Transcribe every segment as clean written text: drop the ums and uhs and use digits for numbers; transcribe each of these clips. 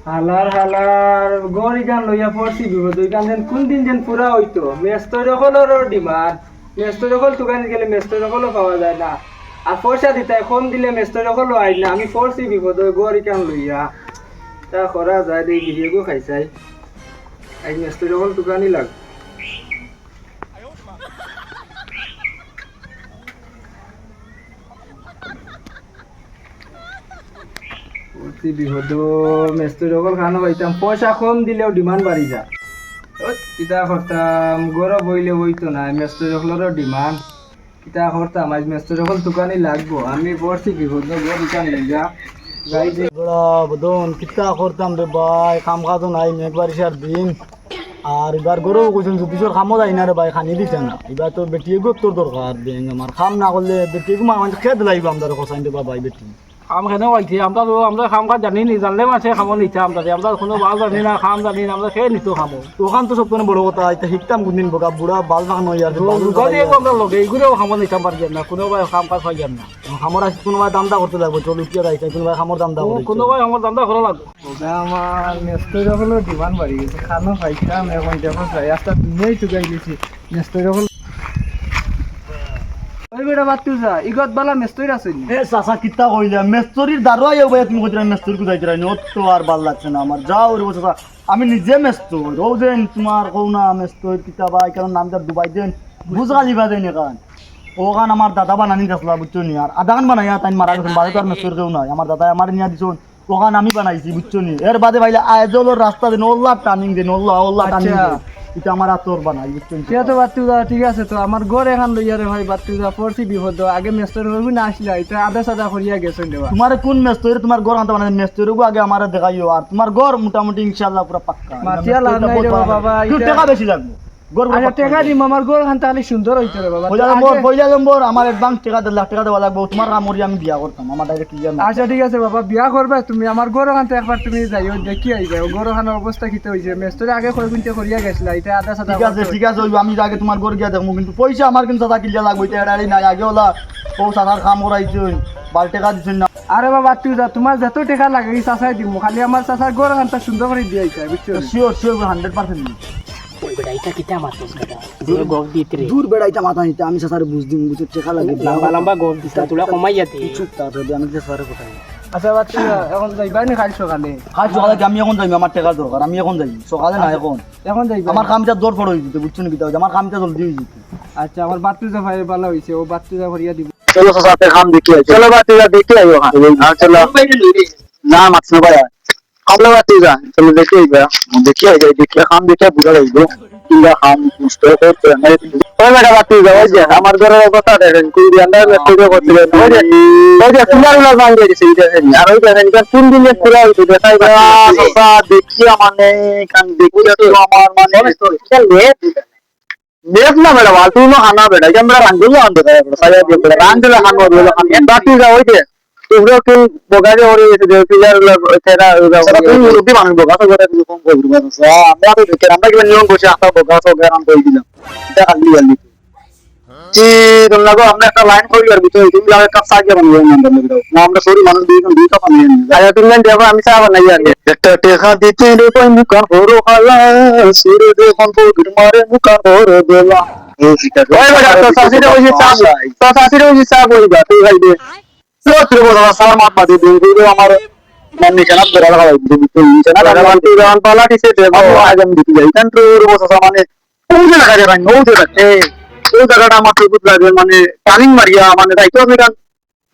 হালার হালার গড়ি গান লইয়া পড়ছি বিপদ ওই গান যেন কোন দিন যেন পুরা হইতো মেস্তর সকলেরও ডিমান্ড মেস্তর সকল দোকানে গেলে মেস্তর সকলও পাওয়া যায় না আর পয়সা দিতে কম দিলে মেস্তর সকলও আই না আমি পড়ছি বিপদ ওই গড়ি গান লইয়া তা করা যায় দেই বিহেগো খাইছাই আই মেস্তর সকল দোকানই লাগ অতি বিপদ মেস্তর সকল খানো পাইতাম পয়সা কম দিলেও ডিমান্ড বাড়ি যায় কিতা করতাম গরম বইলে বইতো না মেস্তর সকলেরও ডিমান্ড কিতা করতাম আজ মেস্তর সকল দোকানই লাগবো আমি পড়ছি বিপদ গরম দোকান লইয়া গাড়ি বদন কিতা করতাম রে ভাই কাম কাজও নাই মেঘ বারিশার দিন আর এবার গরু কইছেন যদিসর কামও যাই না রে ভাই খানি দিছে না এবার তো বেটি এগো তোর দরকার দেন আমার কাম না করলে বেটি এগো মানে খেদ লাগবে আমরা খসাইন দেবা ভাই বেটি খাম খেনে বলছি আমরা খাম কাজ জানি নি জানলে মাসে খামো নিতাম তাতে আমরা কোনো বাল জানি না খাম জানি না আমরা খেয়ে নিতো খামো ওখান তো সব কোনো বড় কথা এটা শিখতাম কোনদিন বোকা বুড়া বাল ভাগ নই আর আমরা লগে এইগুলোও খামো নিতাম পারি না কোনো ভাই খাম কাজ হয় না খামর আছে কোনো ভাই দামদা করতে লাগবে চল উঠিয়ে রাখছে কোনো ভাই খামর দামদা করে কোনো ভাই আমার দামটা ভালো লাগবে আমার মেস্তর হলো ডিমান্ড বাড়ি গেছে খানো খাইতাম এখন দেখো রাস্তা দুনিয়াই চুকাই গেছি মেস্তর হল ওই বেটা বাত্তু যা ইগত বালা মেস্তর আছে এ চাচা কিতা কইলা মেস্তরির দারোয়াই হবে তুমি কইরা মেস্তর কো যাইতরা নত তো আর ভাল লাগছে না আমার যাও রে চাচা আমি নিজে মেস্তর ও দেন তোমার কও না মেস্তর কিতা ভাই কারণ নামটা দুবাই দেন বুঝগালি বা দেন কারণ ওখান আমার দাদা বানানি গাছলা বুঝছো নি আর আধা গান বানাইয়া তাই মারা গেছেন বাড়ি তো আর মেস্তর কেউ নাই আমার দাদা আমার নিয়া দিছন ওখান আমি বানাইছি বুঝছো নি এর বাদে ভাইলা আইজলের রাস্তা দেন ওল্লা টার্নিং দেন ওল্লা টার্নিং এটা আমার আতর বানাই বুঝছেন সে তো বাত্তু যা ঠিক আছে তো আমার ঘর এখান লইয়া রে ভাই বাত্তু যা পড়ছি বিপদ আগে মেস্তর হবি না আসলে এটা আধা সাদা করিয়া গেছেন দেওয়া তোমার কোন মেস্তর তোমার ঘর আনতে বানাই মেস্তর গো আগে আমারে দেখাইও আর তোমার ঘর মোটামুটি ইনশাআল্লাহ পুরো পাক্কা মাটিয়া লাগ নাই রে বাবা একটু টাকা বেশি লাগবে ঘর আচ্ছা টাকা দিম আমার ঘর খান তাহলে সুন্দর হইতো রে বাবা পয়লা নম্বর আমার অ্যাডভান্স টাকা 1 লাখ টাকা দেওয়া লাগবে তোমার কামড়ি আমি বিয়া করতাম আমার ডাইরেক্ট ক্লিয়ার না আচ্ছা ঠিক আছে বাবা বিয়া করবে তুমি আমার ঘর খান তো একবার তুমি যাইও দেখি আইবে ঘর খানের অবস্থা কিতে হইছে মেস্তরে আগে কই কিনতে করিয়া গেছলা এটা আধা সাদা ঠিক আছে ওই আমি আগে তোমার ঘর গিয়া দেখমু কিন্তু পয়সা আমার কিন্তু দাদা ক্লিয়ার লাগবে এটা এড়াই নাই আগে ওলা ও সাদার কাম করাইছুন 12 টাকা দিছুন না আরে বাবা তুই যা তোমার যত টাকা লাগে এই চাচাই দিমু খালি আমার চাচার ঘর খান সুন্দর করে দিয়াইছে বুঝছো শিওর 100% ওই বেটা এটা কিটা মারতেছ বেটা দূর গপ দিতে রে দূর বেড়াইতা মাথা নিতে আমি সাসারে বুঝ দিম বুঝতে টাকা লাগে লম্বা লম্বা গপ দিতা তোরা কমাইয়া দে চুপ তা যদি আমি সাসারে কোথায় আচ্ছা বাচ্চা এখন যাইবা নি খালি সকালে আজ সকালে আমি এখন যাই আমার টাকা দরকার আমি এখন যাই সকালে না এখন যাইবা আমার কামটা দর পড়ে হইছে বুঝছো না কি আমার কামটা জলদি হইছে আচ্ছা আমার বাচ্চা ভাই ভালো হইছে ও বাচ্চা ভরিয়া দিব চলো সাসাতে কাম দেখি চলো বাচ্চা দেখি আইও হ্যাঁ চলো না মাছ না ভাই কামলা বাতি যা চলো দেখি আইবা দেখি আই যাই দেখি কাম দেখে বুঝা যাইবো কিংবা কাম মুস্ত করতে না ওই বেটা বাতি যা ওই যে আমার ঘরের কথা দেখেন কই আন্ডার মেসেজ করতে ওই যে তোমার না ভাঙে গেছে আর ওই দেখেন এটা কোন দিনে পুরো হইছে দেখাই বাবা দেখি মানে কান দেখি তো আমার মানে চলে देख ना बेटा वातू नो खाना बेटा क्या मेरा रंग लो आंदो है साया दे बेटा रंग लो खाना दे लो खाना बाकी जा होई दे तो ब्रो कि बोगाजे और ये जो पिलर तेरा सब तुम रुपी मांग बोगा तो बेटा तुम कौन बोल रहा है আমরা তো দেখে আমরা কি নিয়ম করছি আতা बोगा সো গের আম কই দিলাম এটা খালি খালি জি তোমরা গো আমরা একটা লাইন করি আর ভিতরে তুমি লাগে কাপ সাজিয়ে বানিয়ে নাম্বার লিখে দাও না আমরা সরি মানুষ দুই কাপ বানিয়ে নিই আরে তুমি দেখো আমি চা বানাই আর একটা টাকা দিতে রে কই মুকান হরো খালা সুরে দে কোন পকেট মারে মুকান হরো দেলা এই শিকার ওই বেটা তো সাসিরে ওই চা তো সাসিরে ওই চা বইবা তুই ভাই দে সত্যি বড় সালাম মাত মাটি দিই আমার মানে কেন ধরা লাগা দিই তুই না লাগা তুই গান পালা দিছে দে আগে আমি দিতে যাই কারণ তোর বসা মানে ওই যে লাগা যায় ওই যে লাগে ওই জায়গাটা আমার খুব লাগে মানে টার্নিং মারিয়া মানে তাই তো আমি গান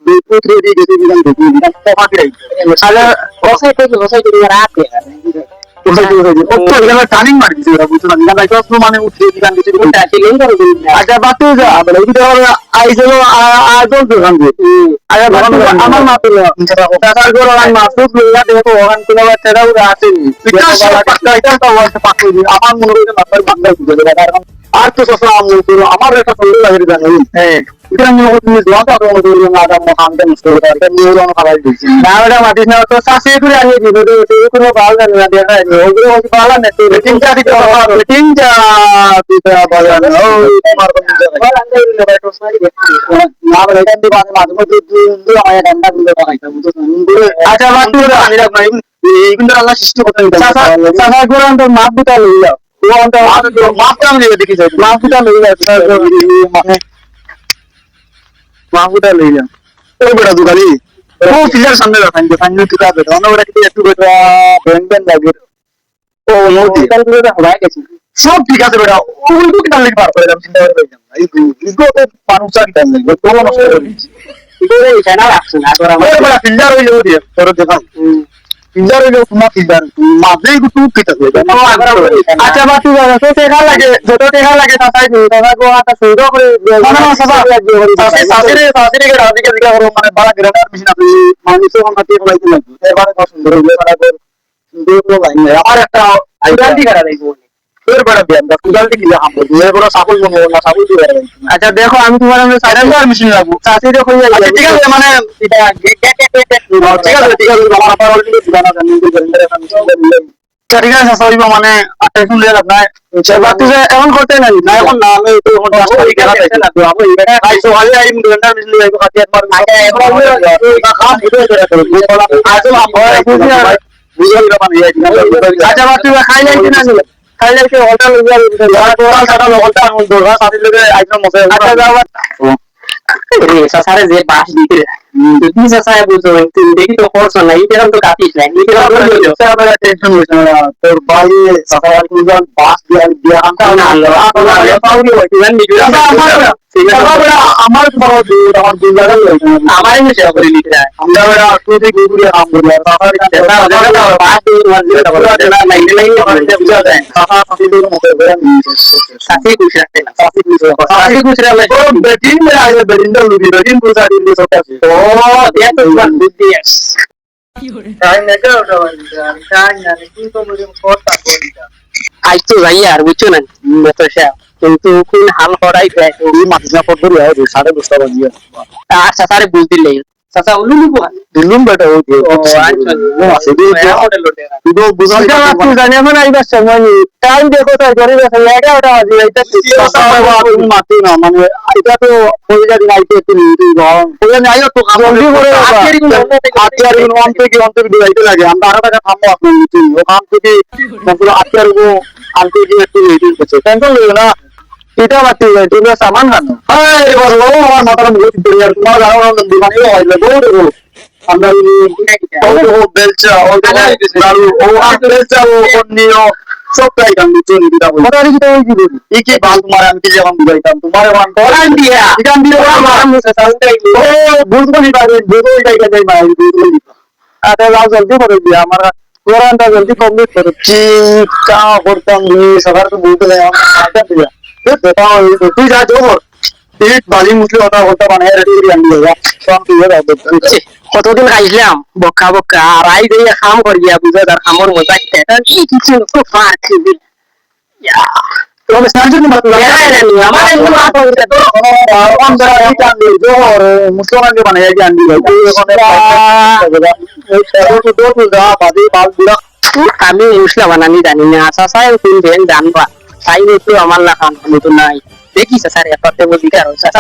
দুই থ্রি দি গেছি গান দেখি গান কমাতে রাই তাহলে ওসাই থেকে রাতে ওসাই থেকে ও তো এখানে টার্নিং মারিছে বুঝছো না গান তো মানে উঠে গান দিতে কোনটা ছিলেন করে আচ্ছা বাতু যা বলে এই তো আইজলো আজল গান দে আচ্ছা আমার মাত্র তার গো গান মাসুদ লইয়া দেখো গান কোন বাচ্চারা ওরা আছে বিকাশ পাক্কা এটা তো ওয়ার্ড পাক্কা আমার মনে হয় মাথার বাংলা বুঝে কারণ আর তো সসা আমার একটা সুন্দর লাগে জানো হ্যাঁ এটা আমি তুমি জোয়াটা তো আমাদের না আদম মহানকে মুস্ত করে এটা নিউরো না খাবার দিছি না ওটা মাটিস না তো সাসে করে আনি দিবে তো সেই কোনো ভালো জানি না দেখা যায় ওগুলো হচ্ছে ভালো না তো তিনটা দিতে হবে তিনটা দিতে ভালো না ওই তোমার কোন জায়গা ভালো আনতে দিলে ভাই তো সারি না বলে এটা দিবা মাঝে মধ্যে দুই আমায় ডান্ডা দিলে পাইতা বুঝছো আচ্ছা বাকি আমি রাখ নাই এইগুলো আল্লাহ সৃষ্টি করতে চাচা গোরান তো মাপ বুতা লই যাও গোরান তো মাপ কাম লিয়ে দেখি যাই মাপ বুতা লই যাও মানে মাপ বুতা লই যাও ও বড় দুগালি ও ফিজার সামনে রাখান যে ফাইনাল টুকা বেটা অন্য বড় কি একটু বেটা ব্যাংক লাগে ও মোদি কাল করে হওয়াই গেছে সব ঠিক আছে বেটা ওগুলো কি তাহলে পার করে দাম চিন্তা করে যাম এই ইগো তো মানুষা কি টাইম লাগবে তো নষ্ট করে দিচ্ছি ইগো এই জানা রাখছ না তোরা আমার বড় ফিল্ডার হইলো দিয়ে তোর দেখা ফিল্ডার হইলো তোমার ফিল্ডার মাঝে একটু টুক কিটা হয়ে আচ্ছা বাতি যাবে তো দেখা লাগে যত দেখা লাগে তাই দাদা গো আটা সুইরো করে না না সবা সাসিরে কে রাজি কে দিকে মানে বড় গ্রেটার মেশিন আপনি মানুষ কোন কাটি বলাইতে লাগবে এবারে কত সুন্দর হইলো তারপর সুন্দর লাইন আমার একটা আইডিয়া করা দেবো তোর বড় ব্যায়াম দা কুদালটি কি হাম বলি এর বড় সাবল মনে না সাবল দিয়ে আচ্ছা দেখো আমি তোমার আমি সাইলেন্সার মেশিন লাগবো সাসিরে কই যাই ঠিক আছে মানে এটা ঠিক আছে আমার আবার অলরেডি জানা জানি যে জেন্ডার এখন ঠিক আছে সরিব মানে টেনশন নিয়ে লাভ নাই বাকি যে এখন করতে নাই না এখন না আমি তো এখন 10 তারিখ এর আছে না তো আমি এটা আইসো আই আই জেন্ডার মেশিন লাগবো খাতি একবার এখন কাম ভিডিও করে করব আজ আমরা বুঝাই না মানে আচ্ছা বাকি খাই নাই কিনা খাইলে কি হোটেল ইয়া টোটাল সাটা হোটেল আমি দরগা সাথে লগে আইটেম মছে আচ্ছা যাও রে সাসারে যে বাস দিতে যদি সাসায় বুঝো তুই দেখি তো করছ না এই এরকম তো কাটিস না এই এরকম সারা টেনশন হইছ না তোর ভাই সাসার কুজন বাস দিয়া আমটা না আল্লাহ পাউনি হইছে জানি আমার বড় দূর আমার দুই জায়গা হইছে আমারই মিশে করে লিখরা আমরা বড় তুই গুগুরে আম বলি আর সাসার কাছে না বাস দিয়ে মসজিদটা বড় না লাইনে লাইনে আমাদের বুঝা যায় সাসা সাথে দিয়ে মতে বড় সাথে খুশি রাখতে না সাথে খুশি রাখলে বেটিং মে আগে বেটিংটা লুবি বেটিং পুরো দিন দিয়ে সব আছে ও দেখ তো বুদ্ধি আছে টাইম নেকে ওটা টাইম না কিন্তু মুঝে কথা বলটা আজ তো যাই আর বুঝছো না মেতোশা কিন্তু কোন হাল করাই দেয় এই মাঝনা পড়বি আর 10:30 বাজে আর সাসারে বুঝতি লাই সাসা উলুলু কো দিলুম বেটা ও আচ্ছা আছে হোটেল লোটে তো বুঝা তুই জানি মানে আইবা সময় টাইম দেখো তো গরিব আছে 11টা বাজে এটা তুমি মাতি না মানে এটা তো হয়ে যাবে আইতে একটু বলে নাই তো জলদি করে আত্যার অন্ত দিতে লাগে আমরা আরো টাকা থামবো আপনি ও কাম থেকে পুরো আত্যার গো আনতে গিয়ে একটু লেট হচ্ছে টেনশন লইও না এটা বাতি যায় তুমি সামান খানো হ্যাঁ এবার লো আমার মাথার মুখ দিয়ে আর তোমার গাড়ি দোকানে হইলো বড় আমরা ও বেলচা ও দারু ও বেলচা ও অন্যিও সব প্রায় কাম চুরি দিতা বল কথা কি তুই কি বলি এই কি বাল তোমার আমি কি যেমন বুঝাইতাম তোমার মান করান দিয়া ইকাম দিয়ে আমার মুছে সাউন্ডাই ও বুঝবনি পারে বুঝবই জায়গা যাই ভাই বুঝবনি আরে লাও জলদি করে দিয়া আমার কোরআনটা জলদি কমপ্লিট করো ঠিক কা করতাম সবার তো বলতে নাই আটা দিয়া তুই যা যাবো ঠিক বালি মুছলে ওটা ওটা বানায় রেডি আনি দেবা সব তুই দাও কতদিন খাইছিলাম বক্কা বক্কা আর আই দিয়ে খাম করি গিয়া বুঝা তার খামর মজা কি কিছু তো ফাট ইয়া তুমি সার্জন বাত আমার একটু বাত হইছে তো কম যারা এই কাম দিয়ে জোর মুসলমান কে বানায় গিয়ে আনি দেবা এই তো তো দা বাদি বাল পুরা আমি মুসলা বানানি জানি না আসা সাই কোন দেন জানবা তাই তো আমার না কাম তো নাই দেখি স্যার এততে বলি কারো স্যার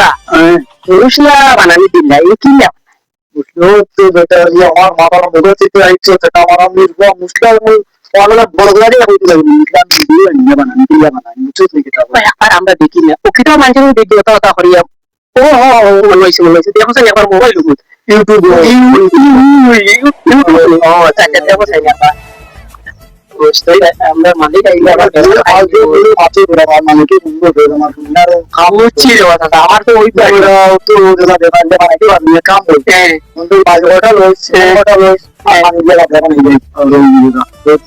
মুসলা বানানি দিন নাই কি না মুসলো তো বেটা আমার মাথার মধ্যে থেকে আইছে সেটা আমার নির্গম মুসলা অনেক বড় গাড়ি হইতে লাগে মুসলা দিয়ে নিয়ে বানানি মুসলো থেকে আর আমরা দেখি না ও কিটা মানুষ দেখি ওটা করিয়া ও বলইছে দেখো স্যার একবার মোবাইল ইউটিউব ও আচ্ছা দেখো স্যার আমরা মালিক আইলে আবার আজকে আছে বড় মালিকের সুন্দর আমার সুন্দর খামুচি কথা আমার তো ওই তো ওটা দেবান বানাইতে পারবি কাম করতে কিন্তু বাজোটা লইছে ওটা লইছে আমি গেলা দেব না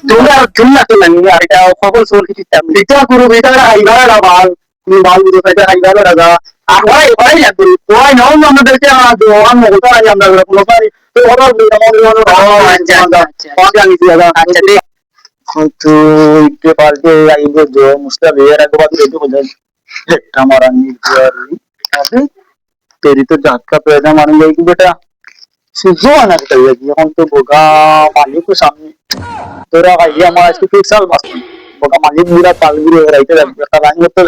তোমরা জুমলা তো না আর এটা খবর সোল কি এটা গুরু এটা আইবারা বাল তুমি বাল গুরু এটা আইবারা রাজা আমরা এবারে লাগবে ওই নাও আমাদেরকে দোকান মোটা আই আমরা কোনো পারি তো ওরা আচ্ছা আচ্ছা तो इतने पार्टी आएंगे जो मुस्लिम वेयर है तो बात ये हो जाए हमारा नहीं अबे तेरी तो जात का पैदा मानेंगे कि बेटा सुजो आना चाहिए कि हम तो बोगा मालिक को सामने तेरा भाई हमारा इसके 1 साल बस बोगा मालिक मेरा पालगी रह रही है कलाएंगे तो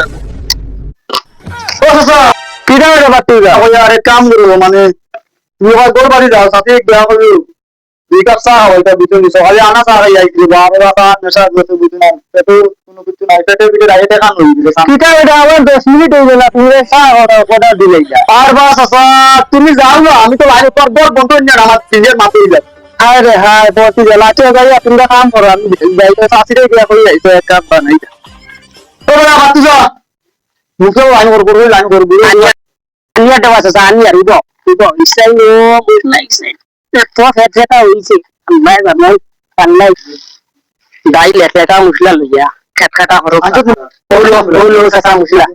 ओ ससा किधर है बात तुझा ओ यार एक काम करो माने ये बात दो बारी जाओ साथी एक ब्याह करो দুই কাপ চা হয়তো বুঝুন সকালে আনা চা খাই আইছি বাবা চা নেশা করতে বুঝুন পেটে কোনো কিছু নাই পেটের ভিতরে আইতে খান হই দিলে কিটা এটা আমার 10 মিনিট হয়ে গেল তুমি চা অর্ডার দিলে আর বাস আসা তুমি যাও না আমি তো বাইরে পর বড় বন্ধ না আমার সিনিয়র মাপই যায় আরে হ্যাঁ বলছি যে লাচে গাড়ি তোমরা কাম করো আমি যাইতে চাষিরে গিয়া কই যাইতো এক কাপ বানাই তো বড় বাত যা মুখে লাইন করব আনিয়া দেওয়া আছে আনিয়া রুদো ইসাই নো লাইছে তো ফেটা হইছে আমরা জানাই পাল্লাই গাই লেটা মুশলা লইয়া খাটা হরো ওলো সাসা মুশলা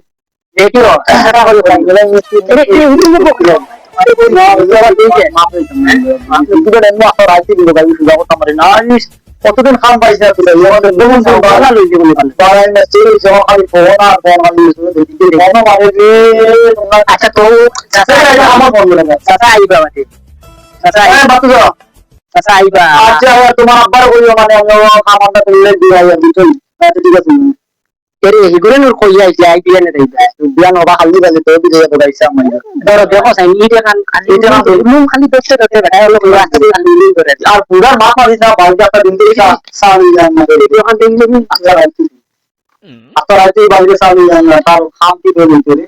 দেখিও খাটা হলো গেলে এটা কি উঠে বকলো কতদিন খাম পাইছে আচ্ছা তো আমার আইবা আচ্ছা তোমার আব্বার কইও মানে খামানটা তুললে দিবাই বুঝছই ঠিক আছে এরে হিগুরে নর কই আইছে আই দিয়া না দেইবা বিয়ান ওবা খালি বাজে তো বিয়ে তো গাইছে আমার ধরো দেখো সাই ইটা খান খালি মুম খালি দেখতে দেখতে গায় হলো রাস্তা খালি লিং করে আর পুরা মাপ মারি না বাইরে একটা দিন থেকে সামি যান না যখন দিন দিন আল্লাহ রাখি আপনার আইতে বাইরে সামি যান না তার খাম কি বলি করে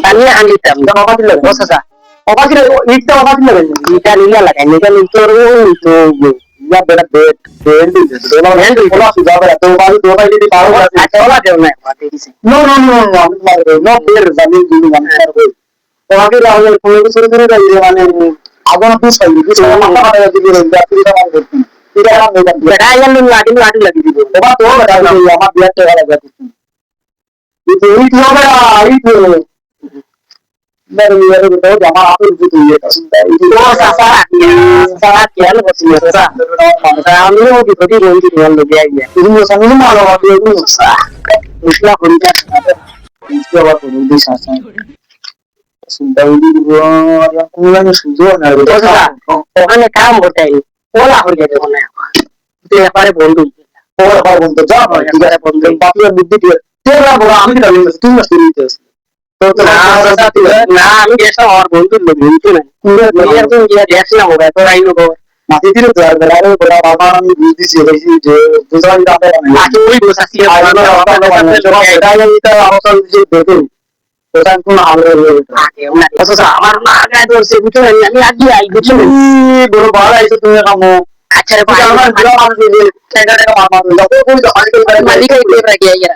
তানিয়া আনিতাম বাবা দিলে বসা বাবা দিলে ইটটা বাবা দিলে ইটা নিলা লাগাই নিটা নিতর তো या बेटा बेड दोनों हैंड बोला सुझा बेटा तो बारी दे पारो अच्छा वाला देव ना no no no no no फिर जमीन जमीन माने तो आगे राहुल कोई भी शुरू करे ये माने आगो ना सही कि माथा मारा दी रे जाती का मान करती तेरा नाम नहीं बेटा ये लाडी लगी दी बाबा तो बेटा ये हमारा बिया के वाला जाती ये तो ही हो गया ये तो मेरे तो जमा आप जो तो ये तो सारा क्या लो बस ये सा हम लोग की छोटी रोई की ध्यान लगे आई है तुम समझ में आ रहा है ये इसला कोई का इसके बाद तो नहीं सासा सुंदरी वो या पूरा में सुजो ना रे ওখানে কাম করতে আই ওলা হয়ে যেতে মনে তুই এবারে বন্ধু ওরা বন্ধু যা হয় এবারে বন্ধু বাকির বুদ্ধি দিয়ে তোরা বড় আমি তো তুই না তুই না আমি দেশটা আর বন্ধু বন্ধু না মেয়ের তো ইয়া দেশ না হবে তো রাইনো গো মাটি দিলে তো আর বেলারে বড় বাবা আমি বুঝি দিছি বেশি যে দুজন দাঁড়ে না আজ ওই দোষ আছে আর এটা এটা অবস্থা যে দেখে তো তার কোন আমরে আগে না আচ্ছা আমার মা গায় দর্শে বুঝছো না আমি আগে আই বুঝছো বড় বড় আইছো তুমি কামো আচ্ছা রে আমার বড় মানুষ যে সেটারে মামা লোক কোন মালিক এই করে গিয়া ইয়া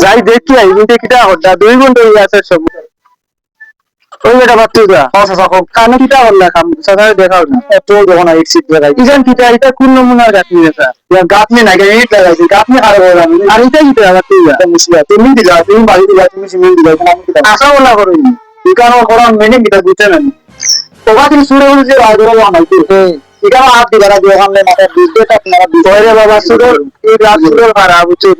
যাই দেখি আই কিন্তু কিটা হড্ডা 2 ঘন্টা হই আছে সব ওই বেটা বাচ্চা যা আচ্ছা সব কানে কিটা হল্লা কাম সকালে দেখাও না তো যখন আই সিট লাগাই ইজান কিটা এটা কোন নমুনার গাতনি এটা ইয়া গাতনি না গাই ইট লাগাইছি গাতনি আর বলা আমি আর এটা কিটা বাচ্চা যা মুসিয়া তুমি দিলা তুমি বাড়ি দিলা তুমি সিমেন্ট দিলা আমি কিটা আশা বলা করো ইকানো করা মেনে কিটা বুঝতে না তোবা দিন সুরে বলে যে আদর বানাইতে এটা আপ দিবারা দিয়ে সামনে মাথা দুধটা আপনারা দুধরে বাবা সুরে এই রাত সুরে খারাপ হচ্ছে এই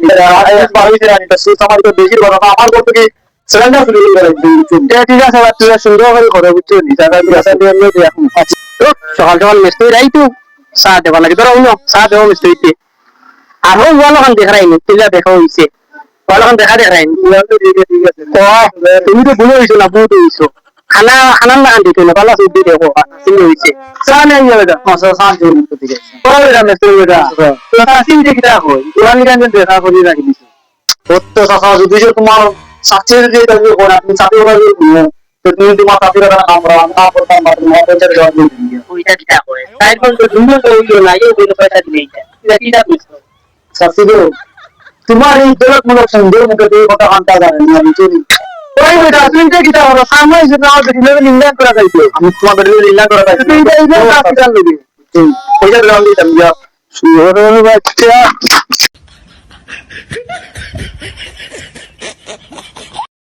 বাড়িতে রানিটা সুর আমার তো বেশি বড় না আমার কত কি সিলিন্ডার ফুল করে দিচ্ছি এটা ঠিক আছে বাচ্চা সুন্দর করে করে বুঝছো নি টাকা দিয়ে আসা দিয়ে নিয়ে দেখুন তো সকাল সকাল মিস্ত্রি রাইতো চা দেবা লাগে ধরো উনো চা দেবো মিস্ত্রিতে আর ওই ওয়ালাখান দেখাইনি তিলা দেখা হইছে ওয়ালাখান দেখাইনি ঠিক আছে তুমি তো ভুলে হইছো না বহুত হইছো খানা খানা না দিতে না বালা সুদি দেখো সিঙ্গে হইছে চা নাই যাবে মাসা সান জোর মতো দিকে পরে রামে তো এটা তো তা সিঙ্গে কিটা হয় পুরানি গান দেখা করি রাখি দিছো কত টাকা যদি যে তোমার সাথে যে দাবি কোন আপনি সাথে দাবি তো তুমি তোমার সাথে দাদা আমরা না করতাম বা তোমার পয়সা জবাব দিয়ে ওইটা কিটা হয় তাই কোন তো দুটো হইলো না এই দুটো পয়সা দিয়ে এটা কিটা বুঝছো সাথে গো তোমার এই দলমূলক সন্দেহ মুখে দিয়ে কথা আনতা জানেন না বুঝলি ওই বেটা চিন্তা কিটা হলো সামনে এসে নাও দেখি লেভেল ইনলাইন করা যাইতো আমি তোমাদের লেভেল ইনলাইন করা যাইতো তুই এই না কাজ চাল দিবি ওইটা গ্রাউন্ড দিতাম যা শুয়োর বাচ্চা